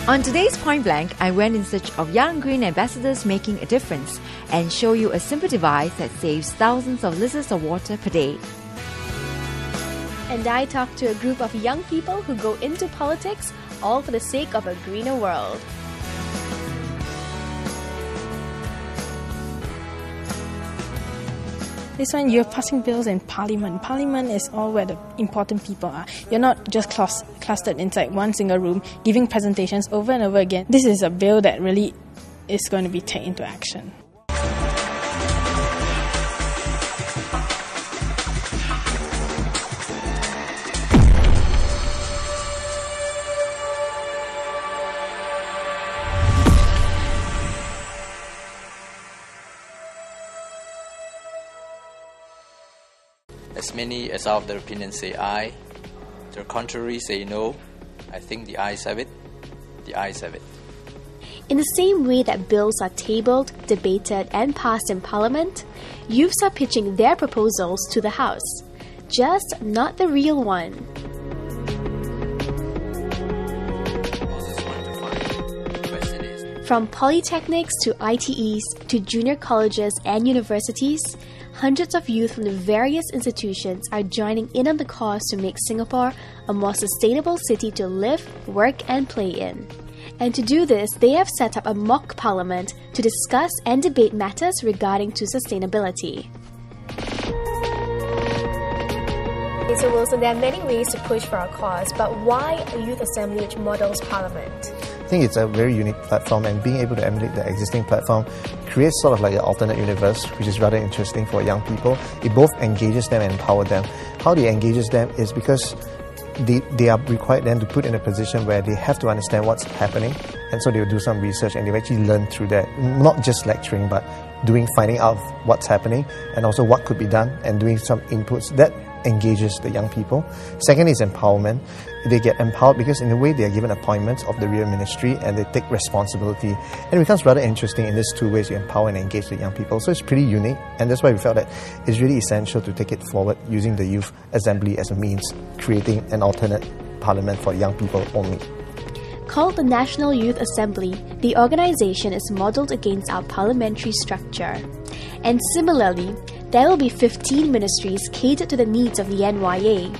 On today's Point Blank, I went in search of young green ambassadors making a difference and show you a simple device that saves thousands of liters of water per day. And I talked to a group of young people who go into politics all for the sake of a greener world. This one, you're passing bills in Parliament. Parliament is all where the important people are. You're not just clustered inside one single room, giving presentations over and over again. This is a bill that really is going to be taken into action. As many as our their opinions say aye, the contrary say no, I think the ayes have it. The ayes have it. In the same way that bills are tabled, debated and passed in Parliament, youths are pitching their proposals to the House, just not the real one. From polytechnics to ITEs to junior colleges and universities, hundreds of youth from the various institutions are joining in on the cause to make Singapore a more sustainable city to live, work and play in. And to do this, they have set up a mock parliament to discuss and debate matters regarding to sustainability. So Wilson, there are many ways to push for our cause, but why a youth assembly which models parliament? I think it's a very unique platform, and being able to emulate the existing platform creates sort of like an alternate universe, which is rather interesting for young people. It both engages them and empowers them. How it engages them is because they are required then to put in a position where they have to understand what's happening, and so they'll do some research and they'll actually learn through that, not just lecturing but finding out what's happening and also what could be done and doing some inputs. That engages the young people. Second is empowerment. They get empowered because in a way they are given appointments of the real ministry and they take responsibility, and it becomes rather interesting in these two ways you empower and engage the young people. So it's pretty unique, and that's why we felt that it's really essential to take it forward using the youth assembly as a means, creating an alternate parliament for young people only. Called the National Youth Assembly, the organisation is modelled against our parliamentary structure. And similarly, there will be 15 ministries catered to the needs of the NYA.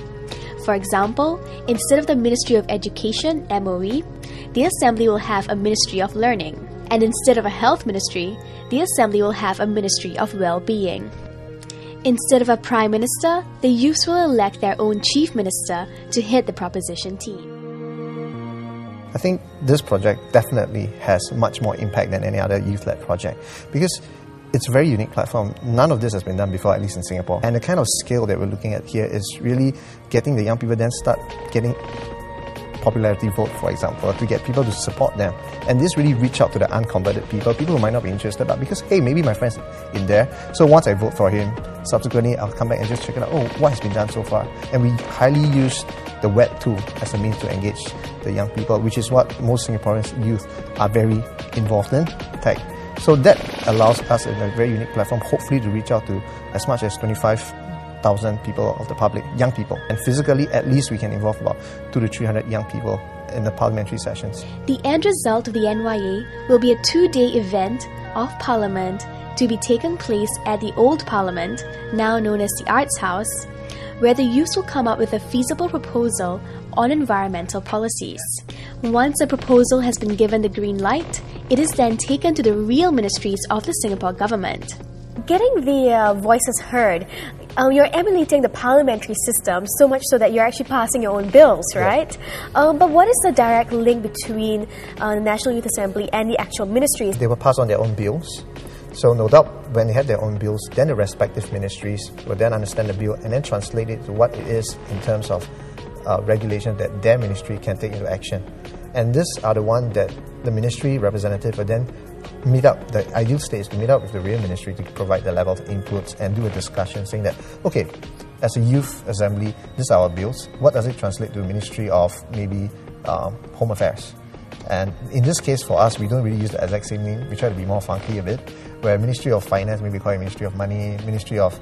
For example, instead of the Ministry of Education, MOE, the Assembly will have a Ministry of Learning. And instead of a Health Ministry, the Assembly will have a Ministry of Well-being. Instead of a Prime Minister, the youths will elect their own Chief Minister to head the proposition team. I think this project definitely has much more impact than any other youth-led project because it's a very unique platform. None of this has been done before, at least in Singapore. And the kind of scale that we're looking at here is really getting the young people then start getting popularity vote, for example, to get people to support them. And this really reach out to the unconverted people who might not be interested, but because, hey, maybe my friend's in there, so once I vote for him, subsequently I'll come back and just check it out, oh, what has been done so far? And we highly use the web tool as a means to engage the young people, which is what most Singaporean youth are very involved in, tech. So that allows us in a very unique platform, hopefully to reach out to as much as 25,000 people of the public, young people. And physically, at least we can involve about 200 to 300 young people in the parliamentary sessions. The end result of the NYA will be a 2-day event of Parliament to be taken place at the Old Parliament, now known as the Arts House, where the youths will come up with a feasible proposal on environmental policies. Once a proposal has been given the green light, it is then taken to the real ministries of the Singapore government. Getting the voices heard, you're emulating the parliamentary system so much so that you're actually passing your own bills, right? Yeah. But what is the direct link between the National Youth Assembly and the actual ministries? They will pass on their own bills. So no doubt when they have their own bills, then the respective ministries will then understand the bill and then translate it to what it is in terms of regulation that their ministry can take into action. And these are the ones that the ministry representative will then meet up. The ideal state is to meet up with the real ministry to provide the level of inputs and do a discussion saying that, okay, as a youth assembly, these are our bills. What does it translate to the Ministry of maybe Home Affairs? And in this case for us, we don't really use the exact same name. We try to be more funky a bit, where Ministry of Finance maybe call it Ministry of Money, Ministry of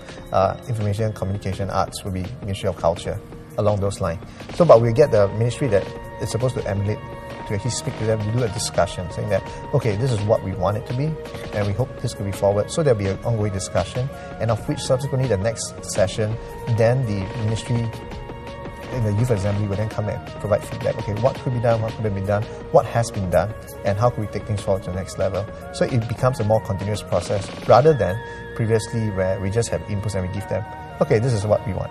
Information, Communication, Arts will be Ministry of Culture, along those lines. So, but we get the ministry that it's supposed to emulate, to actually speak to them, to do a discussion, saying that, okay, this is what we want it to be, and we hope this could be forward. So there'll be an ongoing discussion, and of which subsequently the next session, then the ministry in the Youth Assembly will then come and provide feedback. Okay, what could be done, what could have been done, what has been done, and how can we take things forward to the next level. So it becomes a more continuous process rather than previously where we just have inputs and we give them, okay, this is what we want.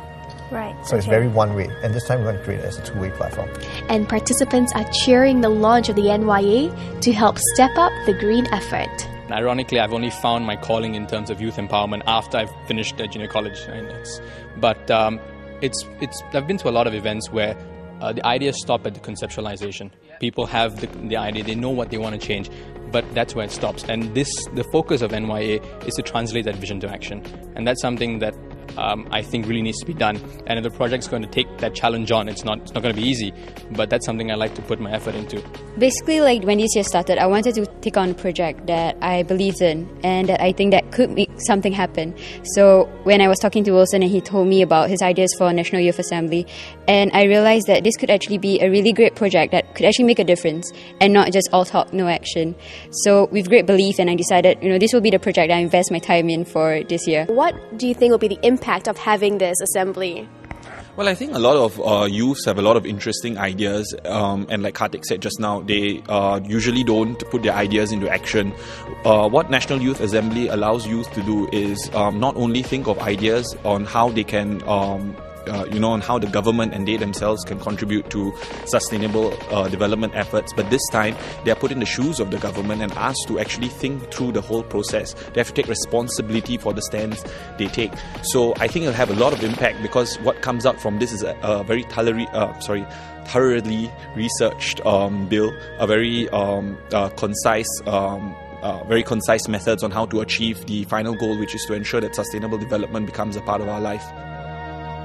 Right. So it's very one way, and this time we're going to create it as a two-way platform. And participants are cheering the launch of the NYA to help step up the green effort. Ironically, I've only found my calling in terms of youth empowerment after I've finished junior college. I've been to a lot of events where the ideas stop at the conceptualization. People have the idea, they know what they want to change, but that's where it stops. And the focus of NYA is to translate that vision to action. And that's something that I think really needs to be done. And if the project's going to take that challenge on, it's not going to be easy, but that's something I like to put my effort into. Basically, like when this year started, I wanted to take on a project that I believed in and that I think that could make something happen. So when I was talking to Wilson and he told me about his ideas for National Youth Assembly, and I realized that this could actually be a really great project that could actually make a difference and not just all talk, no action. So with great belief, and I decided, this will be the project I invest my time in for this year. What do you think will be the impact of having this assembly? Well, I think a lot of youths have a lot of interesting ideas, and like Kartik said just now, they usually don't put their ideas into action. What National Youth Assembly allows youth to do is not only think of ideas on how they can on how the government and they themselves can contribute to sustainable development efforts, but this time they are put in the shoes of the government and asked to actually think through the whole process. They have to take responsibility for the stands they take. So I think it'll have a lot of impact, because what comes out from this is a very thoroughly researched bill, a very concise methods on how to achieve the final goal, which is to ensure that sustainable development becomes a part of our life.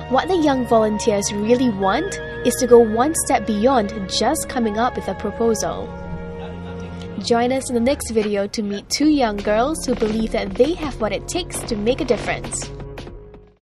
What the young volunteers really want is to go one step beyond just coming up with a proposal. Join us in the next video to meet two young girls who believe that they have what it takes to make a difference.